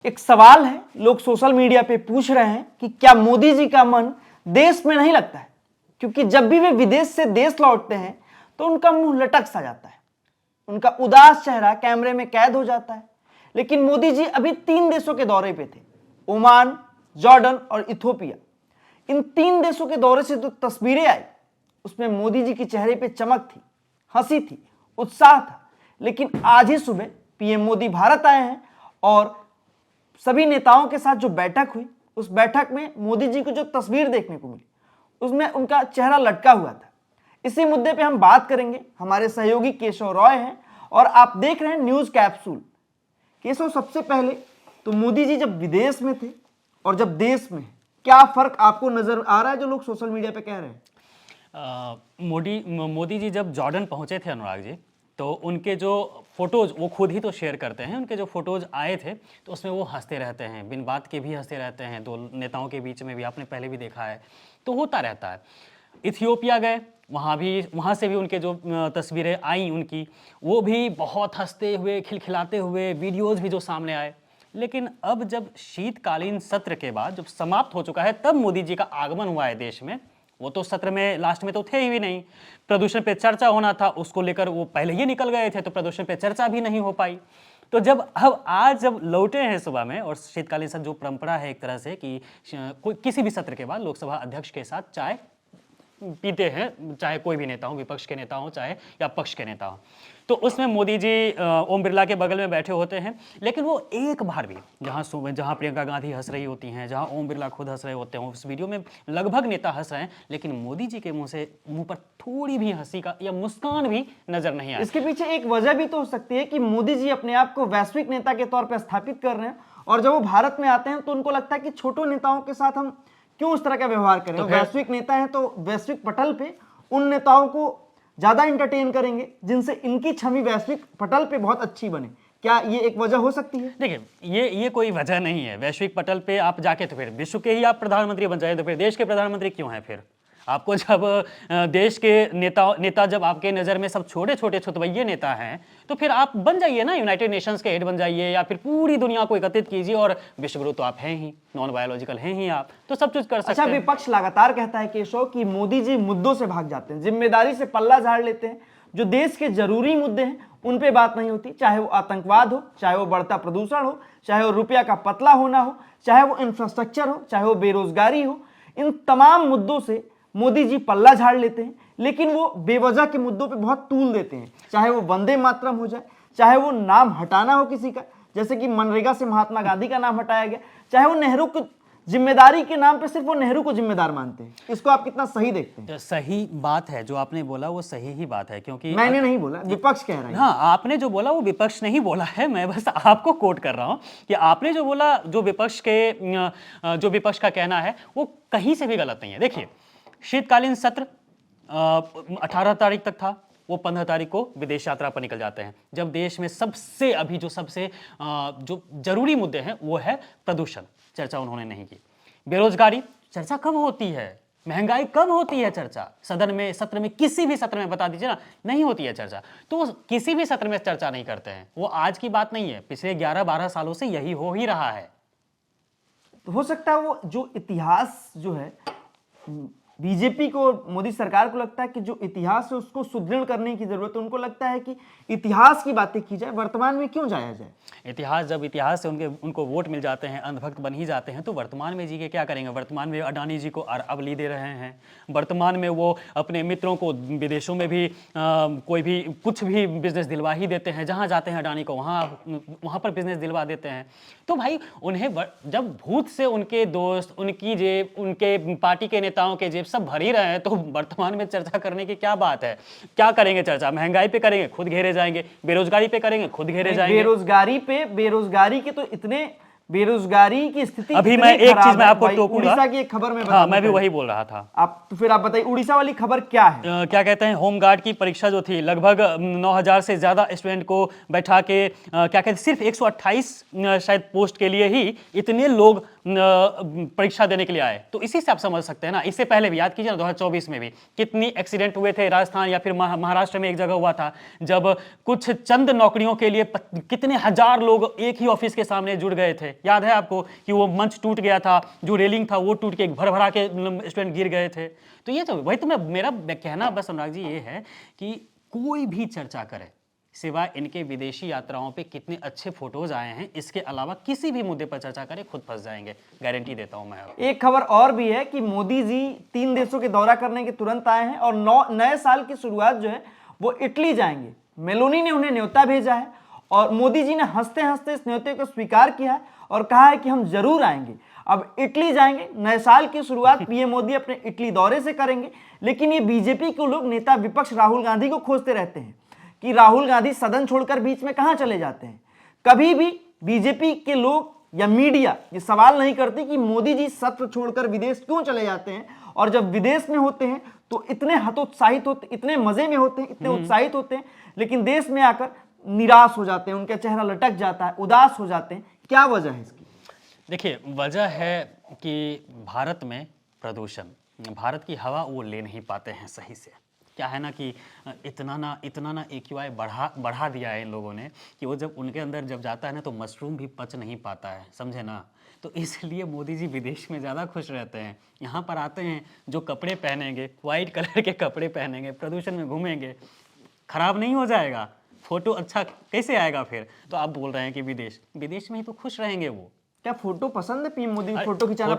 एक सवाल है, लोग सोशल मीडिया पे पूछ रहे हैं कि क्या मोदी जी का मन देश में नहीं लगता है, क्योंकि जब भी वे विदेश से देश लौटते हैं तो उनका मुंह लटक सा जाता है, उनका उदास चेहरा कैमरे में कैद हो जाता है। लेकिन मोदी जी अभी 3 देशों के दौरे पे थे, ओमान, जॉर्डन और इथियोपिया। इन 3 देशों के दौरे से जो तस्वीरें आई उसमें मोदी जी के चेहरे पे चमक थी, हंसी थी, उत्साह था। लेकिन आज ही सुबह पीएम मोदी भारत आए हैं और सभी नेताओं के साथ जो बैठक हुई, उस बैठक में मोदी जी को जो तस्वीर देखने को मिली उसमें उनका चेहरा लटका हुआ था। इसी मुद्दे पे हम बात करेंगे। हमारे सहयोगी केशव रॉय हैं और आप देख रहे हैं न्यूज कैप्सूल। केशव, सबसे पहले तो मोदी जी जब विदेश में थे और जब देश में, क्या फर्क आपको नजर आ रहा है जो लोग सोशल मीडिया पे कह रहे हैं? मोदी जी जब जॉर्डन पहुंचे थे अनुराग जी, तो उनके जो फोटोज वो खुद ही तो शेयर करते हैं। उनके जो फोटोज आए थे तो उसमें वो हंसते रहते हैं, बिन बात के भी हंसते रहते हैं। दो नेताओं के बीच में भी आपने पहले भी देखा है, तो होता रहता है। इथियोपिया गए, वहाँ से भी उनके जो तस्वीरें आई उनकी, वो भी बहुत हंसते हुए, खिलखिलाते हुए वीडियोज़ भी जो सामने आए। लेकिन अब जब शीतकालीन सत्र के बाद जब समाप्त हो चुका है, तब मोदी जी का आगमन हुआ है देश में। वो तो सत्र में लास्ट में तो थे ही नहीं। प्रदूषण पे चर्चा होना था, उसको लेकर वो पहले ही निकल गए थे, तो प्रदूषण पे चर्चा भी नहीं हो पाई। तो जब अब आज जब लौटे हैं सुबह में, और शीतकालीन सत्र जो परंपरा है एक तरह से कि कोई किसी भी सत्र के बाद लोकसभा अध्यक्ष के साथ चाय पीते हैं, चाहे कोई भी नेता हो, विपक्ष के नेता हो चाहे या पक्ष के नेता हो, तो उसमें मोदी जी ओम बिरला के बगल में बैठे होते हैं। लेकिन वो एक बार भी जहाँ प्रियंका गांधी हंस रही होती हैं, जहाँ ओम बिरला खुद हंस रहे होते हैं, उस वीडियो में लगभग नेता हंस रहे हैं, लेकिन मोदी जी के मुंह पर थोड़ी भी हंसी का या मुस्कान भी नजर नहीं आया। इसके पीछे एक वजह भी तो हो सकती है कि मोदी जी अपने आप को वैश्विक नेता के तौर पर स्थापित कर रहे हैं, और जब वो भारत में आते हैं तो उनको लगता है कि छोटे नेताओं के साथ हम क्यों उस तरह का व्यवहार करें। तो वैश्विक नेता हैं तो वैश्विक पटल पे उन नेताओं को ज्यादा एंटरटेन करेंगे जिनसे इनकी छवि वैश्विक पटल पे बहुत अच्छी बने। क्या ये एक वजह हो सकती है? देखिए, ये कोई वजह नहीं है। वैश्विक पटल पे आप जाके तो फिर विश्व के ही आप प्रधानमंत्री बन जाए, तो फिर देश के प्रधानमंत्री क्यों हैं? फिर आपको जब देश के नेता जब आपके नज़र में सब छोटे छोटे छुतवैये नेता हैं, तो फिर आप बन जाइए ना, यूनाइटेड नेशंस के हेड बन जाइए, या फिर पूरी दुनिया को एकत्रित कीजिए। और विश्वगुरु तो आप हैं ही, नॉन बायोलॉजिकल हैं ही आप, तो सब कुछ कर सकते हैं। अच्छा, विपक्ष लगातार कहता है केशव कि मोदी जी मुद्दों से भाग जाते हैं, जिम्मेदारी से पल्ला झाड़ लेते हैं। जो देश के जरूरी मुद्दे हैं उन पे बात नहीं होती, चाहे वो आतंकवाद हो, चाहे वो बढ़ता प्रदूषण हो, चाहे वो रुपया का पतला होना हो, चाहे वो इंफ्रास्ट्रक्चर हो, चाहे वो बेरोजगारी हो। इन तमाम मुद्दों से मोदी जी पल्ला झाड़ लेते हैं, लेकिन वो बेवजह के मुद्दों पे बहुत तूल देते हैं। चाहे वो वंदे मातरम हो जाए, चाहे वो नाम हटाना हो किसी का, जैसे कि मनरेगा से महात्मा गांधी का नाम हटाया गया, चाहे वो नेहरू की जिम्मेदारी के नाम पे सिर्फ वो नेहरू को जिम्मेदार मानते हैं। इसको आप कितना सही देखते हैं? तो सही बात है, जो आपने बोला वो सही ही बात है, क्योंकि मैंने नहीं बोला, विपक्ष कह रहा है। हाँ, आपने जो बोला वो विपक्ष नहीं बोला है, मैं बस आपको कोट कर रहा हूं कि आपने जो बोला, जो विपक्ष का कहना है वो कहीं से भी गलत नहीं है। देखिए, शीतकालीन सत्र 18 तारीख तक था, वो 15 तारीख को विदेश यात्रा पर निकल जाते हैं, जब देश में सबसे जो जरूरी मुद्दे हैं वो है प्रदूषण। चर्चा उन्होंने नहीं की। बेरोजगारी चर्चा कब होती है? महंगाई कब होती है चर्चा? सत्र में किसी भी सत्र में बता दीजिए ना, नहीं होती है चर्चा। तो किसी भी सत्र में चर्चा नहीं करते हैं। वो आज की बात नहीं है, पिछले 11-12 सालों से यही हो ही रहा है। तो हो सकता है वो जो इतिहास जो है, बीजेपी को, मोदी सरकार को लगता है कि जो इतिहास है उसको सुदृढ़ करने की जरूरत है। उनको लगता है कि इतिहास की बातें की जाए, वर्तमान में क्यों जाया जाए। इतिहास से उनको वोट मिल जाते हैं, अंधभक्त बन ही जाते हैं, तो वर्तमान में जी के क्या करेंगे? वर्तमान में अडानी जी को अरबली दे रहे हैं, वर्तमान में वो अपने मित्रों को विदेशों में भी कोई भी कुछ भी बिजनेस दिलवा ही देते हैं। जहाँ जाते हैं अडानी को वहाँ पर बिजनेस दिलवा देते हैं। तो भाई, उन्हें जब भूत से उनके दोस्त, उनकी जेब, उनके पार्टी के नेताओं के जेब सब भर ही रहे हैं, तो वर्तमान में चर्चा करने की क्या बात है? क्या करेंगे चर्चा? महंगाई पे करेंगे, खुद घेरे जाएंगे। बेरोजगारी पे करेंगे, खुद घेरे जाएंगे। बेरोजगारी के तो इतने, बेरोजगारी की स्थिति अभी मैं एक चीज में आपको टोकूंगा, उड़ीसा की एक खबर में, हाँ, मैं भी वही बोल रहा था। तो फिर आप बताइए, उड़ीसा वाली खबर क्या है? क्या कहते हैं, होमगार्ड की परीक्षा जो थी, लगभग 9,000 से ज्यादा स्टूडेंट को बैठा के क्या कहते हैं, सिर्फ 128 शायद पोस्ट के लिए ही इतने लोग परीक्षा देने के लिए आए। तो इसी से आप समझ सकते हैं ना। इससे पहले भी याद कीजिए ना, 2024 में भी कितनी एक्सीडेंट हुए थे। राजस्थान या फिर महाराष्ट्र में एक जगह हुआ था जब कुछ चंद नौकरियों के लिए कितने हजार लोग एक ही ऑफिस के सामने जुड़ गए थे। याद है आपको कि वो मंच टूट गया था, जो रेलिंग था वो टूट के भर भरा के स्टूडेंट गिर गए थे। तो ये तो वही तो मेरा कहना बस अनुराग जी ये है कि कोई भी चर्चा करे सिवाय इनके विदेशी यात्राओं पे कितने अच्छे फोटोज आए हैं, इसके अलावा किसी भी मुद्दे पर चर्चा करें खुद फंस जाएंगे, गारंटी देता हूं मैं। एक खबर और भी है कि मोदी जी 3 देशों के दौरा करने के तुरंत आए हैं और नए साल की शुरुआत जो है वो इटली जाएंगे। मेलोनी ने उन्हें न्योता भेजा है और मोदी जी ने हंसते हंसते इस न्योते को स्वीकार किया है और कहा है कि हम जरूर आएंगे। अब इटली जाएंगे, नए साल की शुरुआत पीएम मोदी अपने इटली दौरे से करेंगे। लेकिन ये बीजेपी के लोग नेता विपक्ष राहुल गांधी को खोजते रहते हैं कि राहुल गांधी सदन छोड़कर बीच में कहां चले जाते हैं। कभी भी बीजेपी के लोग या मीडिया ये सवाल नहीं करती कि मोदी जी सत्र छोड़कर विदेश क्यों चले जाते हैं, और जब विदेश में होते हैं तो इतने हतोत्साहित होते, इतने मजे में होते हैं, इतने उत्साहित होते हैं, लेकिन देश में आकर निराश हो जाते हैं, उनका चेहरा लटक जाता है, उदास हो जाते हैं। क्या वजह है इसकी? देखिए, वजह है कि भारत में प्रदूषण, भारत की हवा वो ले नहीं पाते हैं सही से। क्या है ना कि इतना ना AQI बढ़ा दिया है इन लोगों ने कि वो जब उनके अंदर जब जाता है ना तो मशरूम भी पच नहीं पाता है, समझे ना। तो इसलिए मोदी जी विदेश में ज़्यादा खुश रहते हैं। यहाँ पर आते हैं, जो कपड़े पहनेंगे वाइट कलर के कपड़े पहनेंगे, प्रदूषण में घूमेंगे, खराब नहीं हो जाएगा, फोटो अच्छा कैसे आएगा फिर। तो आप बोल रहे हैं कि विदेश में ही तो खुश रहेंगे वो। क्या फोटो पसंद है पीएम मोदी? फोटो खिंचाना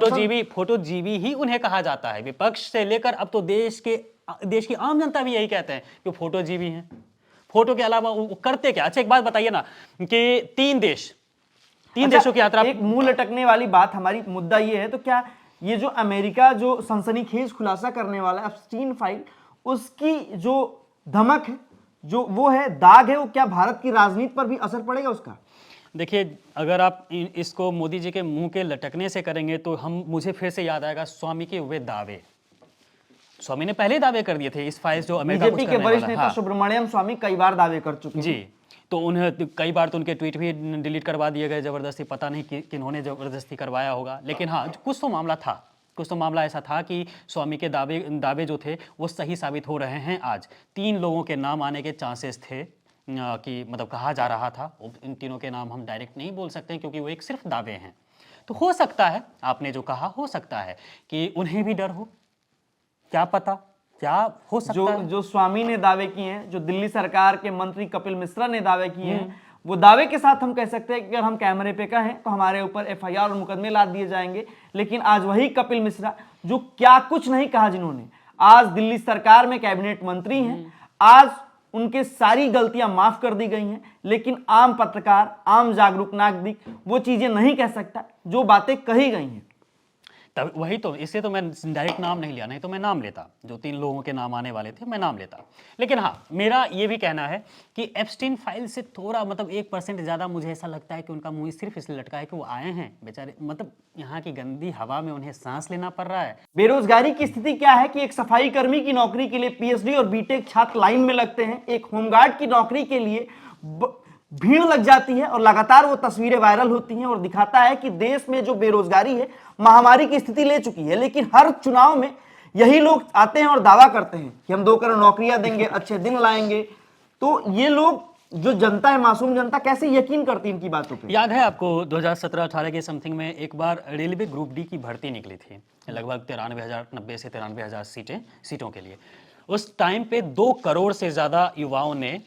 फोटो जीवी ही उन्हें कहा जाता है। विपक्ष से लेकर अब तो देश की आम जनता भी यही कहते हैं कि फोटो जीवी हैं। फोटो के अलावा वो करते क्या? अच्छा एक बात बताइए ना कि तीन देशों की यात्रा। एक मुंह लटकने वाली बात, हमारी मुद्दा ये है, तो क्या ये जो अमेरिका जो सनसनीखेज खुलासा करने वाला है एप्स्टीन फाइल, उसकी जो धमक है, जो वो है दाग है, वो क्या भारत की राजनीति पर भी असर पड़ेगा उसका? देखिए, अगर आप इसको मोदी जी के मुंह के लटकने से करेंगे तो मुझे फिर से याद आएगा स्वामी के हुए दावे। स्वामी ने पहले दावे कर दिए थे इस फाइल जो अमेरिका बीजेपी के वरिष्ठ नेता सुब्रमण्यम स्वामी कई बार दावे कर चुके हैं। जी, तो उन्हें कई बार तो उनके ट्वीट भी डिलीट करवा दिए गए जबरदस्ती। पता नहीं किन्होंने जबरदस्ती करवाया होगा, लेकिन हाँ कुछ तो मामला ऐसा था कि स्वामी के दावे जो थे वो सही साबित हो रहे हैं। आज 3 लोगों के नाम आने के चांसेस थे कि मतलब कहा जा रहा था। इन तीनों के नाम हम डायरेक्ट नहीं बोल सकते क्योंकि वो एक सिर्फ दावे हैं। तो हो सकता है आपने जो कहा, हो सकता है कि उन्हें भी डर हो, क्या पता, क्या हो सकता है। जो स्वामी ने दावे किए हैं, जो दिल्ली सरकार के मंत्री कपिल मिश्रा ने दावे किए हैं, वो दावे के साथ हम कह सकते हैं कि अगर हम कैमरे पे कहें तो हमारे ऊपर FIR और मुकदमे लाद दिए जाएंगे। लेकिन आज वही कपिल मिश्रा जो क्या कुछ नहीं कहा, जिन्होंने आज दिल्ली सरकार में कैबिनेट मंत्री हैं, आज उनके सारी गलतियां माफ कर दी गई हैं, लेकिन आम पत्रकार, आम जागरूक नागरिक वो चीजें नहीं कह सकता जो बातें कही गई हैं। तब वही तो, इससे तो मैं डायरेक्ट नाम नहीं लिया, नहीं तो मैं नाम लेता। जो 3 लोगों के नाम आने वाले थे मैं नाम लेता। लेकिन हाँ, मेरा ये भी कहना है कि एप्स्टीन फाइल से थोड़ा मतलब 1% ज़्यादा मुझे ऐसा लगता है कि उनका मुंह सिर्फ इसलिए लटका है कि वो आए हैं बेचारे, मतलब यहाँ की गंदी हवा में उन्हें सांस लेना पड़ रहा है। बेरोजगारी की स्थिति क्या है कि एक सफाई कर्मी की नौकरी के लिए PhD और BTech छात्र लाइन में लगते हैं। एक होमगार्ड की नौकरी के लिए भीड़ लग जाती है और लगातार वो तस्वीरें वायरल होती हैं और दिखाता है कि देश में जो बेरोजगारी है महामारी की स्थिति ले चुकी है। लेकिन हर चुनाव में यही लोग आते हैं और दावा करते हैं कि हम 2 करोड़ नौकरियां देंगे, अच्छे दिन लाएंगे। तो ये लोग, जो जनता है, मासूम जनता, कैसे यकीन करती है इनकी बातों पे? याद है आपको 2017-18 के समथिंग में एक बार रेलवे ग्रुप डी की भर्ती निकली थी, लगभग 90 से 93,000 सीटों के लिए। उस टाइम पे 2 करोड़ से ज़्यादा युवाओं ने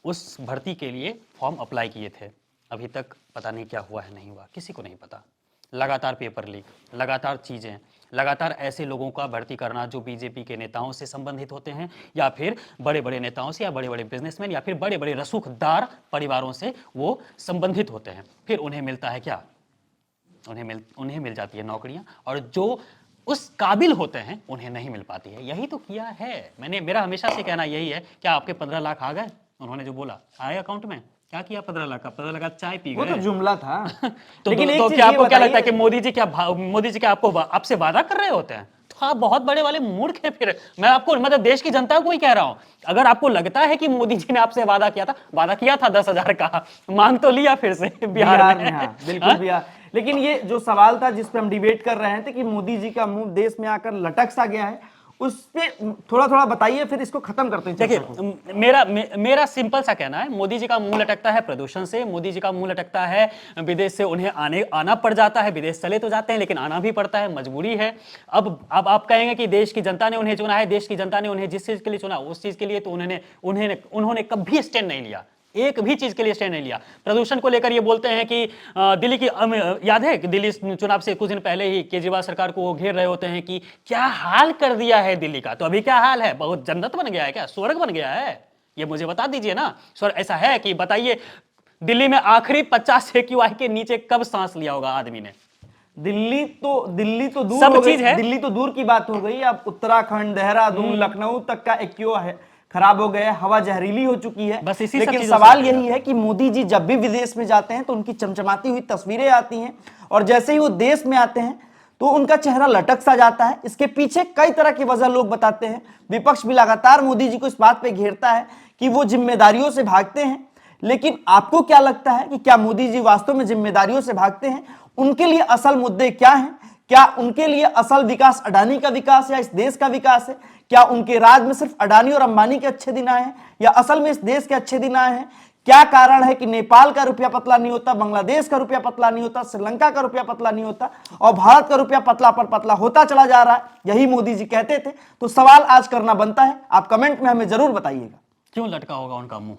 उस भर्ती के लिए फॉर्म अप्लाई किए थे। अभी तक पता नहीं क्या हुआ है, नहीं हुआ, किसी को नहीं पता। लगातार पेपर लीक, लगातार चीज़ें, लगातार ऐसे लोगों का भर्ती करना जो बीजेपी के नेताओं से संबंधित होते हैं या फिर बड़े बड़े नेताओं से या बड़े बड़े बिजनेसमैन या फिर बड़े बड़े रसूखदार परिवारों से वो संबंधित होते हैं। फिर उन्हें मिलता है क्या? उन्हें मिल जाती है नौकरियां, और जो उस काबिल होते हैं उन्हें नहीं मिल पाती है। यही तो किया है मेरा हमेशा से कहना यही है। क्या आपके 15 लाख आ गए? उन्होंने जो बोला आए अकाउंट में, क्या किया 15 लाख का? 15 लाख का चाय पी गए, वो तो जुमला था। लेकिन तो क्या आपको क्या लगता है कि मोदी जी क्या आपसे वादा कर रहे होते हैं? तो आप बहुत बड़े वाले मूर्ख हैं। फिर मैं आपको मतलब देश की जनता को ही कह रहा हूं, अगर आपको लगता है कि मोदी जी ने आपसे वादा किया था 10,000 का, मांग तो लिया फिर से बिहार में। हाँ, बिल्कुल बिहार। लेकिन ये जो सवाल था जिस पे हम डिबेट कर रहे थे कि मोदी जी का मुंह देश में आकर लटक सा गया है, उस पे थोड़ा थोड़ा बताइए, फिर इसको खत्म करते हैं चर्चा को। देखिए मेरा सिंपल सा कहना है, मोदी जी का मुंह लटकता है प्रदूषण से, मोदी जी का मुंह लटकता है विदेश से उन्हें आना पड़ जाता है, विदेश चले तो जाते हैं लेकिन आना भी पड़ता है, मजबूरी है। अब आप कहेंगे कि देश की जनता ने उन्हें चुना है, देश की जनता ने उन्हें जिस चीज के लिए चुना उस चीज के लिए तो उन्होंने कभी स्टैंड नहीं लिया, एक भी चीज के लिए स्टैंड नहीं लिया। प्रदूषण को लेकर ये बोलते हैं कि दिल्ली की याद है कि दिल्ली चुनाव से कुछ दिन पहले ही केजरीवाल सरकार को वो घेर रहे होते हैं कि क्या हाल कर दिया है दिल्ली का। तो अभी क्या हाल है, बहुत जन्नत बन गया है क्या, स्वर्ग बन गया है? ये मुझे बता दीजिए ना। स्वर्ग ऐसा है कि बताइए दिल्ली में आखिरी 50 AQI के नीचे कब सांस लिया होगा आदमी ने? दिल्ली तो दूर सब हो गई, चीज है। दिल्ली तो दूर की बात हो गई, अब उत्तराखंड, देहरादून, लखनऊ तक का एक्यूआई है खराब हो गया है, हवा जहरीली हो चुकी है। बस इसी सब लेकिन चीजों से सवाल लग यही है कि मोदी जी जब भी विदेश में जाते हैं तो उनकी चमचमाती हुई तस्वीरें आती हैं, और जैसे ही वो देश में आते हैं तो उनका चेहरा लटक सा जाता है। इसके पीछे कई तरह की वजह लोग बताते हैं। विपक्ष भी लगातार मोदी जी को इस बात पे घेरता है कि वो जिम्मेदारियों से भागते हैं। लेकिन आपको क्या लगता है कि क्या मोदी जी वास्तव में जिम्मेदारियों से भागते हैं? उनके लिए असल मुद्दे क्या हैं? क्या उनके लिए असल विकास अडानी का विकास या इस देश का विकास है? क्या उनके राज में सिर्फ अडानी और अंबानी के अच्छे दिन आए हैं या असल में इस देश के अच्छे दिन आए हैं? क्या कारण है कि नेपाल का रुपया पतला नहीं होता, बांग्लादेश का रुपया पतला नहीं होता, श्रीलंका का रुपया पतला नहीं होता और भारत का रुपया पतला पर पतला होता चला जा रहा है? यही मोदी जी कहते थे। तो सवाल आज करना बनता है, आप कमेंट में हमें जरूर बताइएगा। क्यों लटका होगा उनका मुंह?